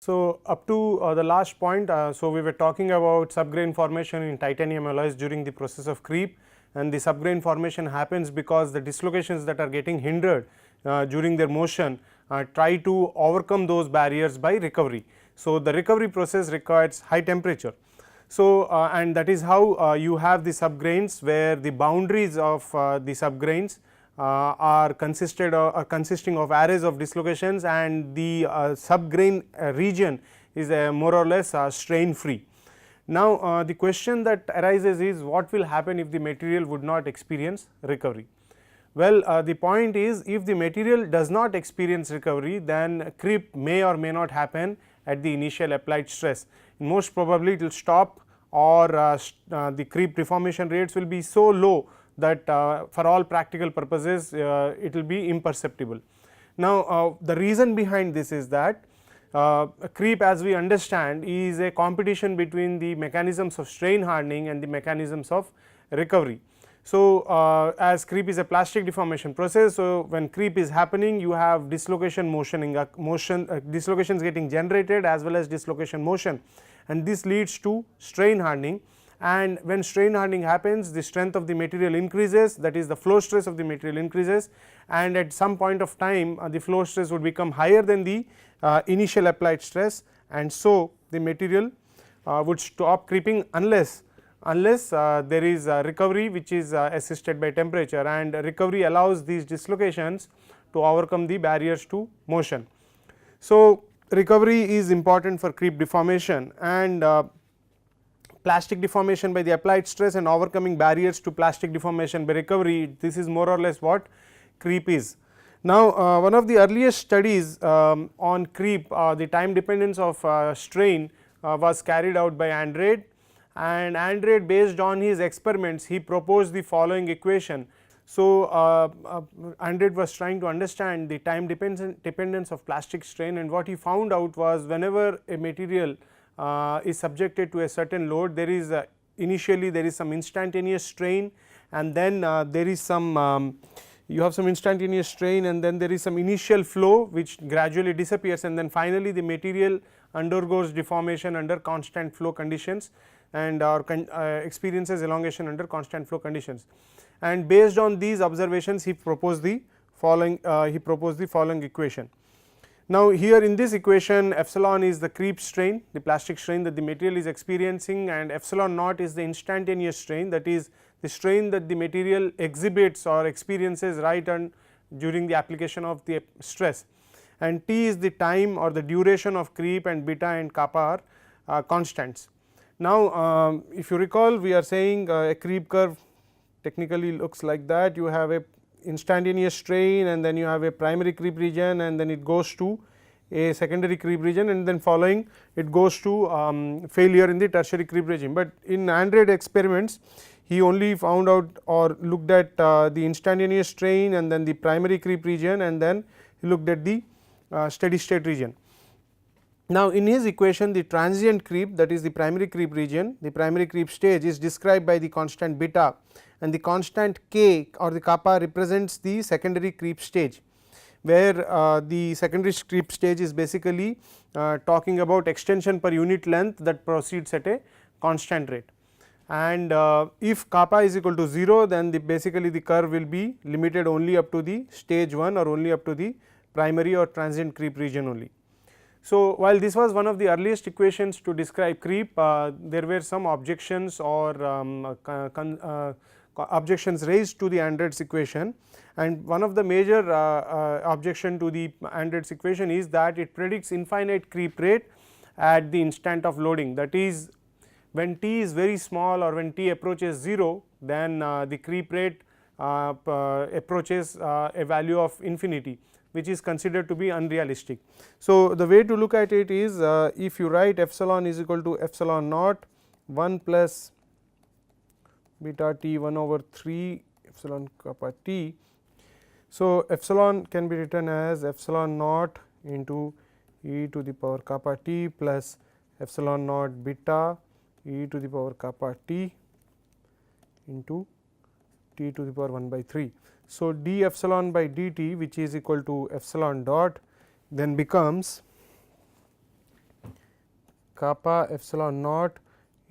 So, up to the last point, so we were talking about subgrain formation in titanium alloys during the process of creep, and the subgrain formation happens because the dislocations that are getting hindered during their motion try to overcome those barriers by recovery. So, the recovery process requires high temperature. So, and that is how you have the subgrains where the boundaries of the subgrains are consisting of arrays of dislocations, and the subgrain region is more or less strain free. Now, the question that arises is what will happen if the material would not experience recovery. Well, the point is, if the material does not experience recovery, then creep may or may not happen at the initial applied stress. Most probably it will stop, or the creep deformation rates will be so low that for all practical purposes it will be imperceptible. Now, the reason behind this is that creep, as we understand, is a competition between the mechanisms of strain hardening and the mechanisms of recovery. So, as creep is a plastic deformation process, so when creep is happening, you have dislocation dislocations getting generated as well as dislocation motion, and this leads to strain hardening. And when strain hardening happens, the strength of the material increases, that is the flow stress of the material increases, and at some point of time the flow stress would become higher than the initial applied stress, and so the material would stop creeping unless there is recovery which is assisted by temperature, and recovery allows these dislocations to overcome the barriers to motion. So, recovery is important for creep deformation, and plastic deformation by the applied stress and overcoming barriers to plastic deformation by recovery, this is more or less what creep is. Now, one of the earliest studies on creep, the time dependence of strain was carried out by Andrade, and Andrade, based on his experiments, he proposed the following equation. So, Andrade was trying to understand the time dependence of plastic strain, and what he found out was whenever a material is subjected to a certain load, there is initially there is some instantaneous strain, and then there is some you have some instantaneous strain, and then there is some initial flow which gradually disappears, and then finally the material undergoes deformation under constant flow conditions and experiences elongation under constant flow conditions. And based on these observations, he proposed the following equation. Now, here in this equation, epsilon is the creep strain, the plastic strain that the material is experiencing, and epsilon naught is the instantaneous strain, that is the strain that the material exhibits or experiences right on during the application of the stress, and T is the time or the duration of creep, and beta and kappa are constants. Now, if you recall, we are saying a creep curve technically looks like that. You have a instantaneous strain, and then you have a primary creep region, and then it goes to a secondary creep region, and then following it goes to failure in the tertiary creep regime. But in Andrade experiments, he only found out or looked at the instantaneous strain, and then the primary creep region, and then he looked at the steady state region. Now, in his equation, the transient creep, that is the primary creep region, the primary creep stage, is described by the constant beta, and the constant k or the kappa represents the secondary creep stage, where the secondary creep stage is basically talking about extension per unit length that proceeds at a constant rate. And if kappa is equal to 0, then basically the curve will be limited only up to the stage 1 or only up to the primary or transient creep region only. So, while this was one of the earliest equations to describe creep, there were some objections or objections raised to the Andrade's equation, and one of the major objection to the Andrade's equation is that it predicts infinite creep rate at the instant of loading, that is when t is very small or when t approaches 0, then the creep rate approaches a value of infinity, which is considered to be unrealistic. So, the way to look at it is if you write epsilon is equal to epsilon naught 1 plus beta t 1 over 3 epsilon kappa t. So, epsilon can be written as epsilon naught into e to the power kappa t plus epsilon naught beta e to the power kappa t into t to the power 1 by 3. So, d epsilon by dt, which is equal to epsilon dot, then becomes kappa epsilon naught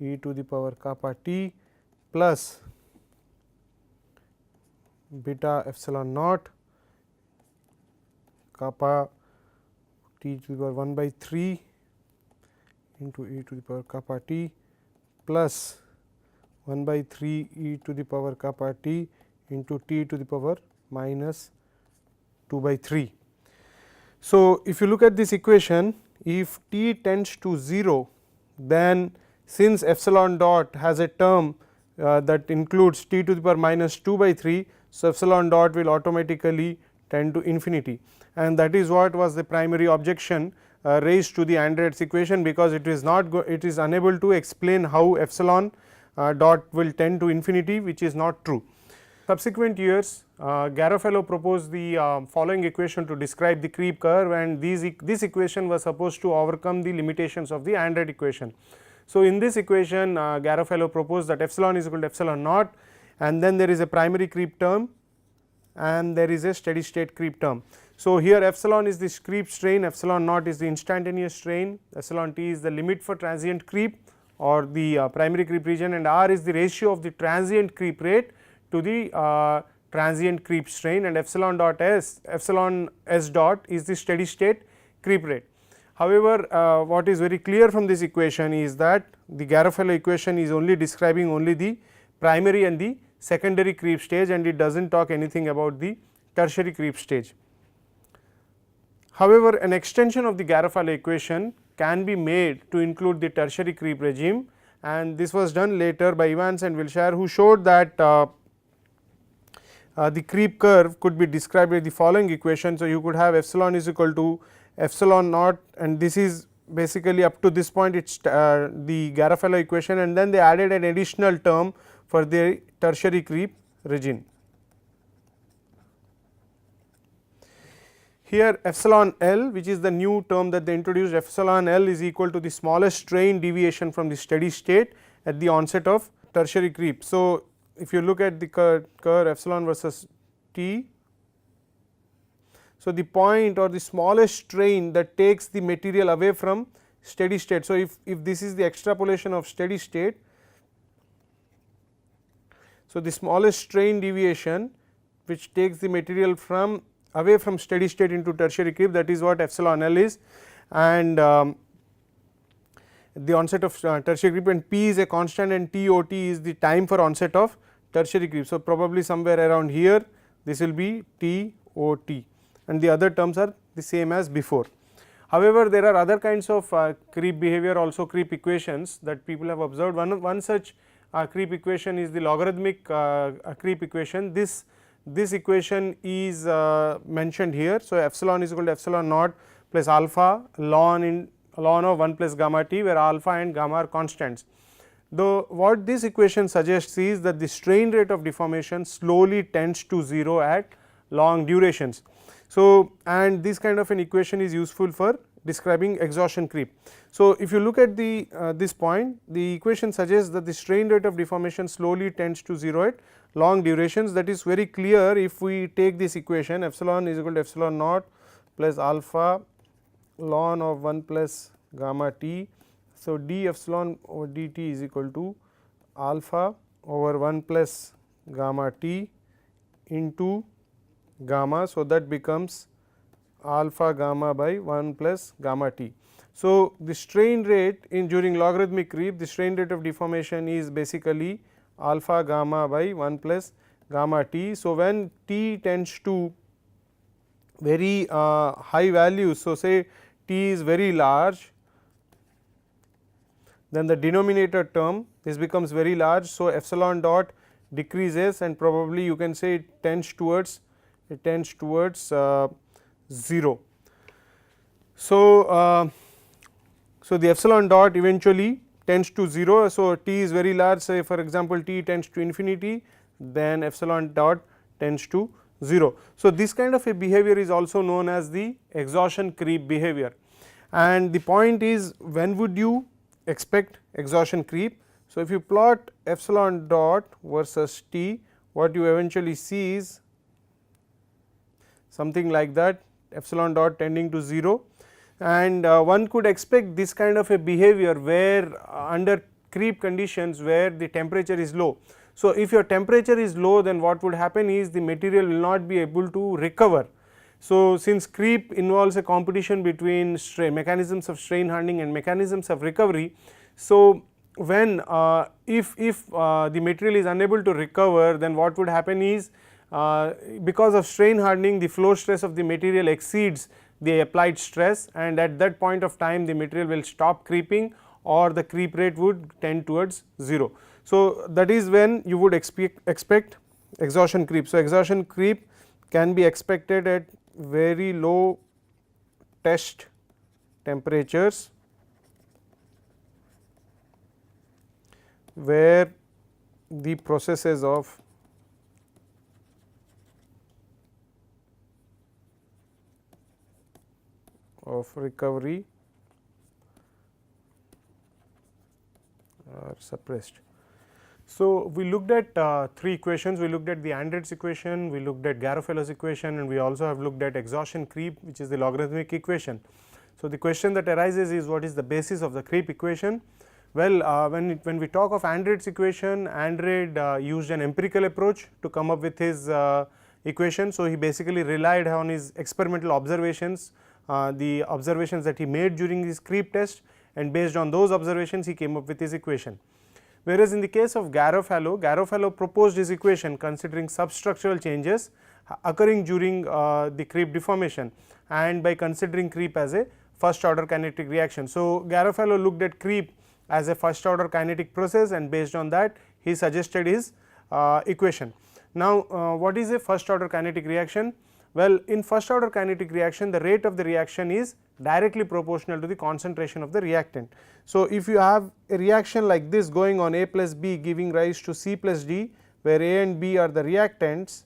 e to the power kappa t plus beta epsilon naught kappa t to the power 1 by 3 into e to the power kappa t plus 1 by 3 e to the power kappa t into t to the power minus 2 by 3. So, if you look at this equation, if t tends to 0, then since epsilon dot has a term that includes t to the power minus 2 by 3. So, epsilon dot will automatically tend to infinity, and that is what was the primary objection raised to the Andread's equation, because it is not it is unable to explain how epsilon dot will tend to infinity, which is not true. Subsequent years, Garofalo proposed the following equation to describe the creep curve, and this equation was supposed to overcome the limitations of the Andread equation. So, in this equation Garofalo proposed that epsilon is equal to epsilon naught, and then there is a primary creep term and there is a steady state creep term. So, here epsilon is the creep strain, epsilon naught is the instantaneous strain, epsilon t is the limit for transient creep or the primary creep region, and r is the ratio of the transient creep rate to the transient creep strain, and epsilon s dot is the steady state creep rate. However, what is very clear from this equation is that the Garofalo equation is only describing only the primary and the secondary creep stage, and it does not talk anything about the tertiary creep stage. However, an extension of the Garofalo equation can be made to include the tertiary creep regime, and this was done later by Evans and Wilshire, who showed that the creep curve could be described by the following equation. So, you could have epsilon is equal to epsilon naught, and this is basically up to this point it is the Garofalo equation, and then they added an additional term for the tertiary creep regime. Here epsilon L, which is the new term that they introduced, epsilon L is equal to the smallest strain deviation from the steady state at the onset of tertiary creep. So, if you look at the curve epsilon versus t, so the point or the smallest strain that takes the material away from steady state. So, if this is the extrapolation of steady state, so the smallest strain deviation which takes the material from away from steady state into tertiary creep, that is what epsilon L is, and the onset of tertiary creep, and p is a constant and TOT is the time for onset of tertiary creep. So, probably somewhere around here this will be TOT, and the other terms are the same as before. However, there are other kinds of creep behavior, also creep equations that people have observed. One such creep equation is the logarithmic creep equation. This equation is mentioned here. So, epsilon is equal to epsilon naught plus alpha ln of 1 plus gamma t, where alpha and gamma are constants. Though what this equation suggests is that the strain rate of deformation slowly tends to 0 at long durations. So, and this kind of an equation is useful for describing exhaustion creep. So, if you look at the this point, the equation suggests that the strain rate of deformation slowly tends to 0 at long durations. That is very clear if we take this equation, epsilon is equal to epsilon naught plus alpha ln of 1 plus gamma t. So, d epsilon over dt is equal to alpha over 1 plus gamma t into gamma. So, that becomes alpha gamma by 1 plus gamma t. So, the strain rate in during logarithmic creep, the strain rate of deformation is basically alpha gamma by 1 plus gamma t. So, when t tends to very high values, so say t is very large, then the denominator term this becomes very large. So, epsilon dot decreases, and probably you can say it tends towards 0. So, so the epsilon dot eventually tends to 0. So, t is very large, say for example, t tends to infinity, then epsilon dot tends to 0. So, this kind of a behavior is also known as the exhaustion creep behavior, and the point is when would you expect exhaustion creep. So, if you plot epsilon dot versus t, what you eventually see is something like that, epsilon dot tending to 0. and one could expect this kind of a behavior where under creep conditions where the temperature is low. So, if your temperature is low, then what would happen is the material will not be able to recover. So, since creep involves a competition between mechanisms of strain hardening and mechanisms of recovery. So, when if the material is unable to recover, then what would happen is because of strain hardening, the flow stress of the material exceeds the applied stress, and at that point of time the material will stop creeping or the creep rate would tend towards 0. So, that is when you would expect exhaustion creep. So, exhaustion creep can be expected at very low test temperatures where the processes of recovery are suppressed. So, we looked at 3 equations. We looked at the Andreads equation, we looked at Garofalo's equation, and we also have looked at exhaustion creep, which is the logarithmic equation. So, the question that arises is what is the basis of the creep equation? Well, when we talk of Andreads equation, Andrade used an empirical approach to come up with his equation. So, he basically relied on his experimental observations, the observations that he made during his creep test, and based on those observations he came up with his equation. Whereas, in the case of Garofalo, Garofalo proposed his equation considering substructural changes occurring during the creep deformation and by considering creep as a first order kinetic reaction. So, Garofalo looked at creep as a first order kinetic process, and based on that he suggested his equation. Now, what is a first order kinetic reaction? Well, in first order kinetic reaction, the rate of the reaction is directly proportional to the concentration of the reactant. So, if you have a reaction like this going on A plus B giving rise to C plus D, where A and B are the reactants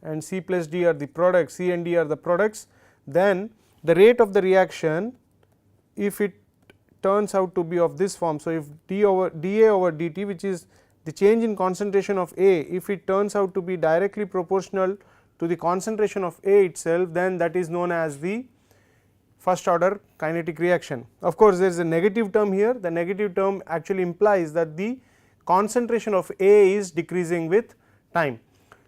and C plus D are the products, C and D are the products, then the rate of the reaction, if it turns out to be of this form. So, if dA over dt, which is the change in concentration of A, if it turns out to be directly proportional to the concentration of A itself, then that is known as the first order kinetic reaction. Of course, there is a negative term here. The negative term actually implies that the concentration of A is decreasing with time.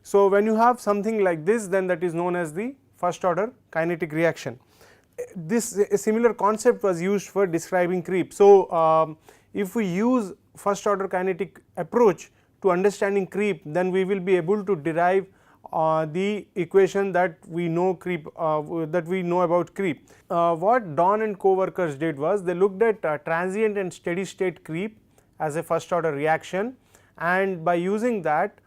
So, when you have something like this, then that is known as the first order kinetic reaction. This a similar concept was used for describing creep. So, if we use first order kinetic approach to understanding creep, then we will be able to derive the equation that we know about creep. What Don and co-workers did was they looked at transient and steady state creep as a first order reaction, and by using that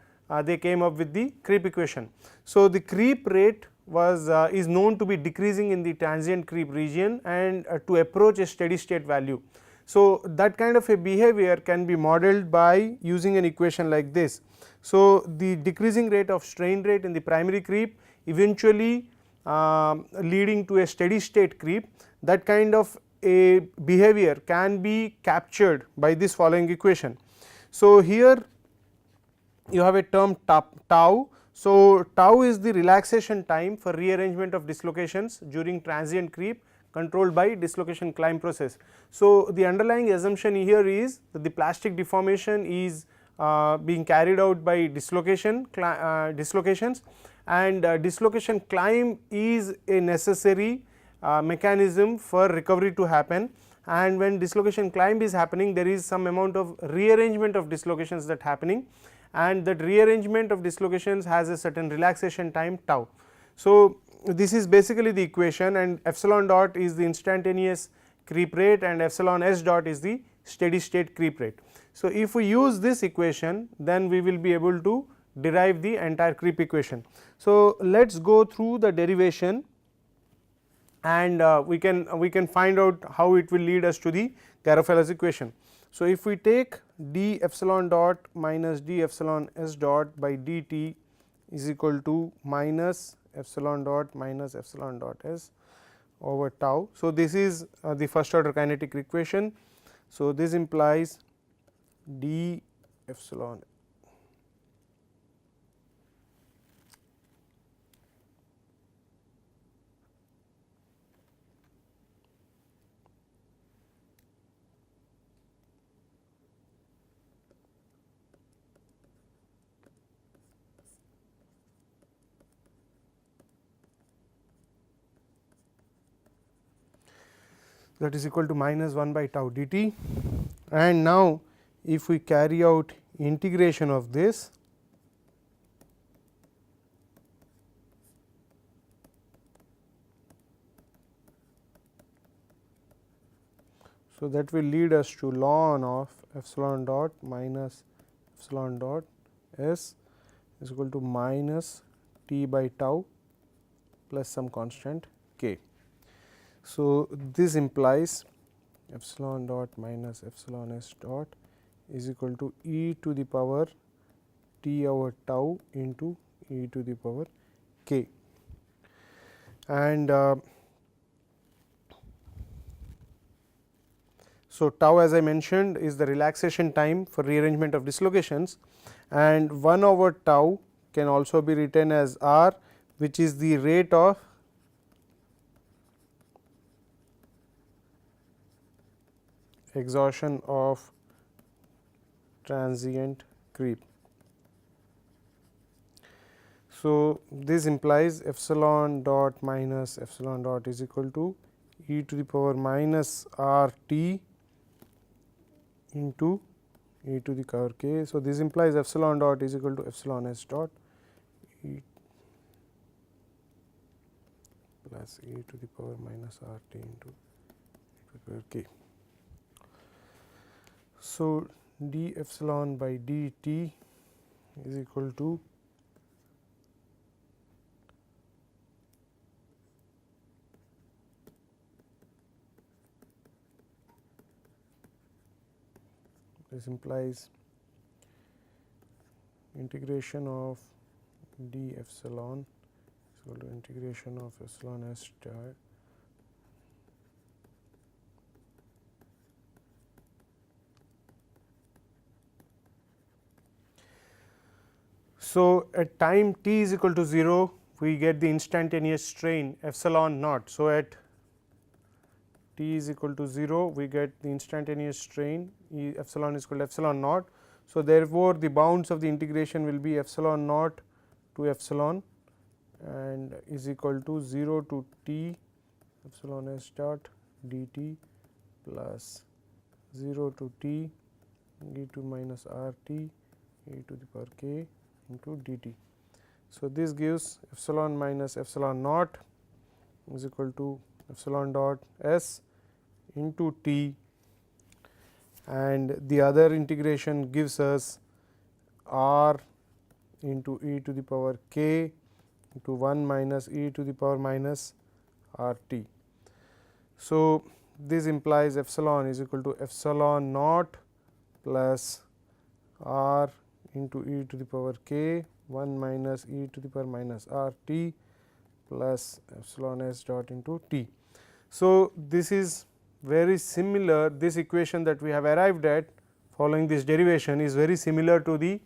they came up with the creep equation. So, the creep rate was is known to be decreasing in the transient creep region and to approach a steady state value. So, that kind of a behavior can be modeled by using an equation like this. So, the decreasing rate of strain rate in the primary creep eventually leading to a steady state creep, that kind of a behavior can be captured by this following equation. So, here you have a term tau. So, tau is the relaxation time for rearrangement of dislocations during transient creep controlled by dislocation climb process. So, the underlying assumption here is that the plastic deformation is being carried out by dislocations, and dislocation climb is a necessary mechanism for recovery to happen, and when dislocation climb is happening, there is some amount of rearrangement of dislocations that happening, and that rearrangement of dislocations has a certain relaxation time tau. So, this is basically the equation, and epsilon dot is the instantaneous creep rate and epsilon s dot is the steady state creep rate. So, if we use this equation, then we will be able to derive the entire creep equation. So, let us go through the derivation, and we can find out how it will lead us to the Garofalo's equation. So, if we take d epsilon dot minus d epsilon s dot by dt is equal to minus epsilon dot minus epsilon dot s over tau. So, this is the first order kinetic equation. So, this implies d epsilon that is equal to minus 1 by tau dt. And now, if we carry out integration of this, so that will lead us to ln of epsilon dot minus epsilon dot s is equal to minus t by tau plus some constant k. So, this implies epsilon dot minus epsilon s dot is equal to e to the power t over tau into e to the power k. And so, tau as I mentioned is the relaxation time for rearrangement of dislocations, and 1 over tau can also be written as r, which is the rate of exhaustion of transient creep. So, this implies epsilon dot minus epsilon dot is equal to e to the power minus r t into e to the power k. So, this implies epsilon dot is equal to epsilon s dot e plus e to the power minus r t into e to the power k. So, d epsilon by d t is equal to this implies integration of d epsilon is equal to integration of epsilon s dot So, at time t is equal to 0, we get the instantaneous strain epsilon naught. So, at t is equal to 0, we get the instantaneous strain epsilon is equal to epsilon naught. So, therefore, the bounds of the integration will be epsilon naught to epsilon and is equal to 0 to t epsilon s dot dt plus 0 to t e to minus r t e to the power k into dt. So, this gives epsilon minus epsilon naught is equal to epsilon dot s into t, and the other integration gives us r into e to the power k into 1 minus e to the power minus r t. So, this implies epsilon is equal to epsilon naught plus r into e to the power k 1 minus e to the power minus r t plus epsilon s dot into t. So, this is very similar, this equation that we have arrived at following this derivation is very similar to the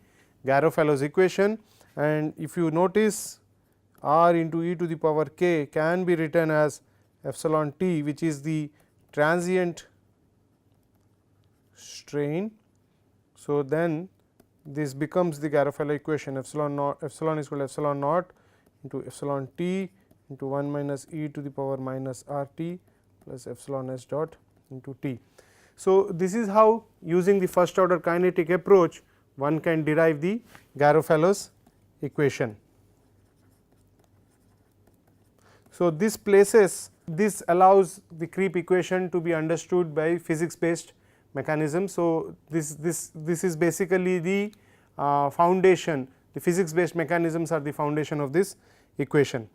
Garofalo's equation, and if you notice r into e to the power k can be written as epsilon t, which is the transient strain. So, then this becomes the Garofalo equation epsilon naught epsilon is equal to epsilon naught into epsilon t into 1 minus e to the power minus r t plus epsilon s dot into t. So, this is how using the first order kinetic approach one can derive the Garofalo's equation. So, this allows the creep equation to be understood by physics based mechanism. So, this is basically the foundation, the physics based mechanisms are the foundation of this equation.